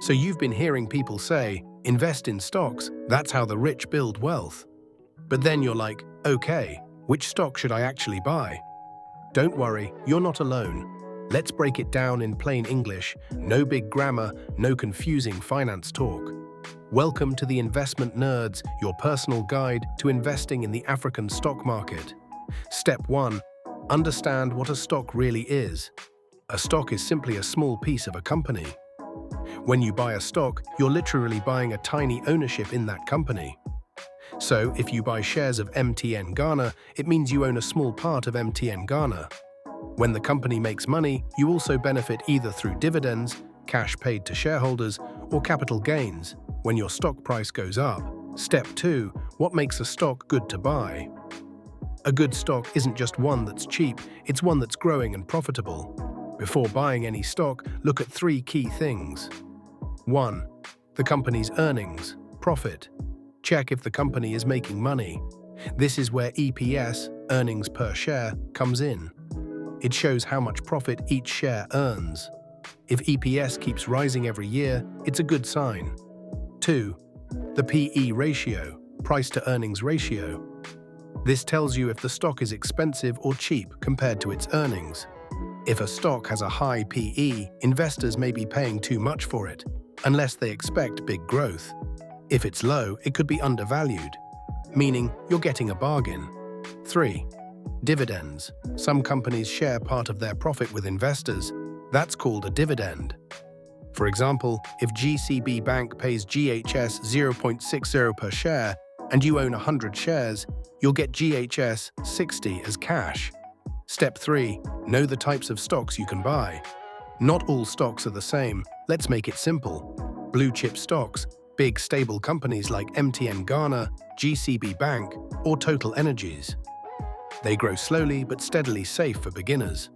So you've been hearing people say, invest in stocks, that's how the rich build wealth. But then you're like, okay, which stock should I actually buy? Don't worry, you're not alone. Let's break it down in plain English, no big grammar, no confusing finance talk. Welcome to the Investment Nerds, your personal guide to investing in the African stock market. Step 1. Understand what a stock really is. A stock is simply a small piece of a company. When you buy a stock, you're literally buying a tiny ownership in that company. So, if you buy shares of MTN Ghana, it means you own a small part of MTN Ghana. When the company makes money, you also benefit either through dividends, cash paid to shareholders, or capital gains when your stock price goes up. Step 2. What makes a stock good to buy? A good stock isn't just one that's cheap, it's one that's growing and profitable. Before buying any stock, look at 3 key things. 1. The company's earnings, profit. Check if the company is making money. This is where EPS, earnings per share, comes in. It shows how much profit each share earns. If EPS keeps rising every year, it's a good sign. 2. The PE ratio, price to earnings ratio. This tells you if the stock is expensive or cheap compared to its earnings. If a stock has a high PE, investors may be paying too much for it, unless they expect big growth. If it's low, it could be undervalued, meaning you're getting a bargain. 3. Dividends. Some companies share part of their profit with investors. That's called a dividend. For example, if GCB Bank pays GHS 0.60 per share and you own 100 shares, you'll get GHS 60 as cash. Step 3. Know the types of stocks you can buy. Not all stocks are the same. Let's make it simple. Blue chip stocks, big stable companies like MTN Ghana, GCB Bank, or Total Energies. They grow slowly but steadily, safe for beginners.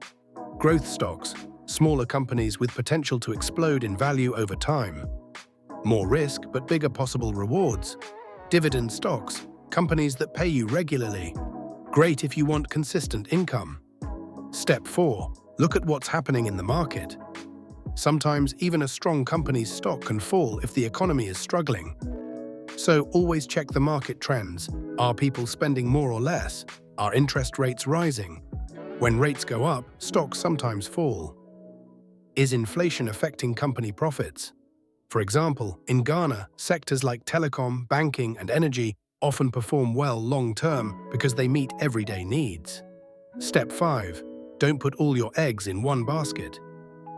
Growth stocks, smaller companies with potential to explode in value over time. More risk but bigger possible rewards. Dividend stocks, companies that pay you regularly. Great if you want consistent income. Step 4. Look at what's happening in the market. Sometimes even a strong company's stock can fall if the economy is struggling. So always check the market trends. Are people spending more or less? Are interest rates rising? When rates go up, stocks sometimes fall. Is inflation affecting company profits? For example, in Ghana, sectors like telecom, banking, and energy often perform well long-term because they meet everyday needs. Step 5. Don't put all your eggs in one basket.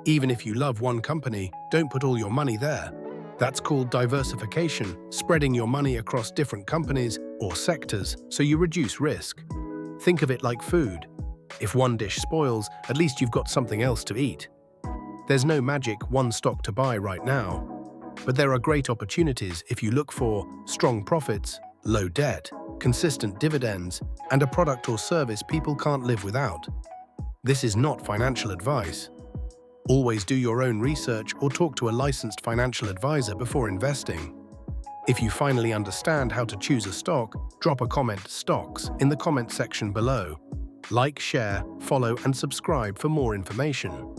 Even if you love one company, don't put all your money there. That's called diversification, spreading your money across different companies or sectors so you reduce risk. Think of it like food. If one dish spoils, at least you've got something else to eat. There's no magic one stock to buy right now, but there are great opportunities if you look for strong profits, low debt, consistent dividends, and a product or service people can't live without. This is not financial advice. Always do your own research or talk to a licensed financial advisor before investing. If you finally understand how to choose a stock, drop a comment "stocks" in the comment section below. Like, share, follow, and subscribe for more information.